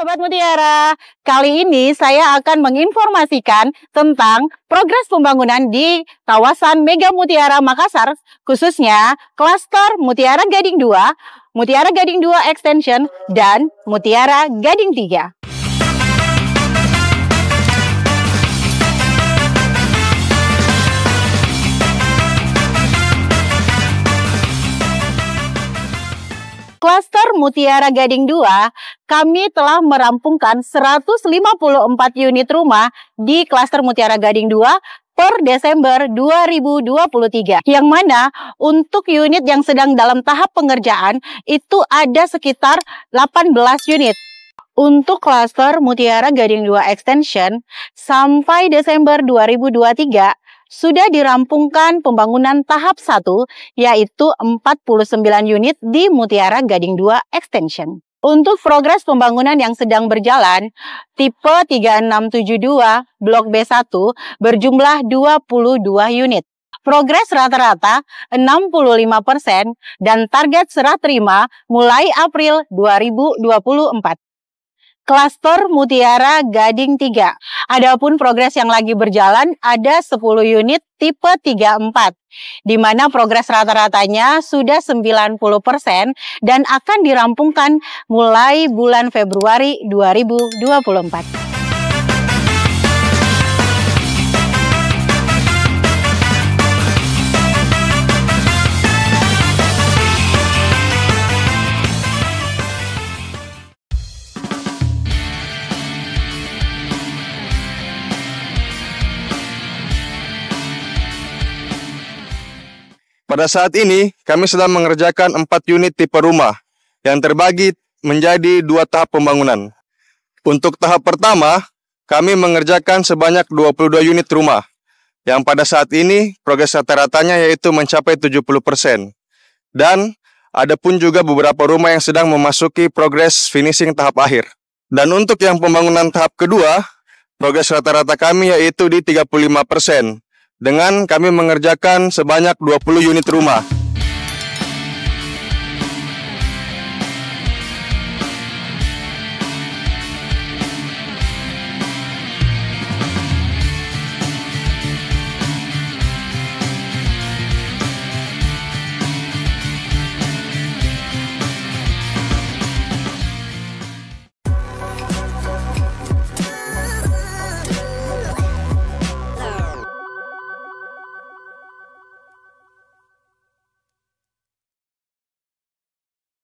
Sobat Mutiara, kali ini saya akan menginformasikan tentang progres pembangunan di kawasan Mega Mutiara Makassar, khususnya klaster Mutiara Gading 2, Mutiara Gading 2 Extension, dan Mutiara Gading 3. Klaster Mutiara Gading 2, kami telah merampungkan 154 unit rumah di klaster Mutiara Gading 2 per Desember 2023. Yang mana untuk unit yang sedang dalam tahap pengerjaan itu ada sekitar 18 unit. Untuk klaster Mutiara Gading 2 Extension, sampai Desember 2023, sudah dirampungkan pembangunan tahap 1, yaitu 49 unit di Mutiara Gading 2 Extension. Untuk progres pembangunan yang sedang berjalan, tipe 3672 Blok B1 berjumlah 22 unit. Progres rata-rata 65% dan target serah terima mulai April 2024. Klaster Mutiara Gading 3. Adapun progres yang lagi berjalan ada 10 unit tipe 34, di mana progres rata-ratanya sudah 90% dan akan dirampungkan mulai bulan Februari 2024. Pada saat ini, kami sedang mengerjakan 4 unit tipe rumah yang terbagi menjadi 2 tahap pembangunan. Untuk tahap pertama, kami mengerjakan sebanyak 22 unit rumah, yang pada saat ini progres rata-ratanya yaitu mencapai 70%. Dan ada pun juga beberapa rumah yang sedang memasuki progres finishing tahap akhir. Dan untuk yang pembangunan tahap kedua, progres rata-rata kami yaitu di 35%. Dengan kami mengerjakan sebanyak 20 unit rumah.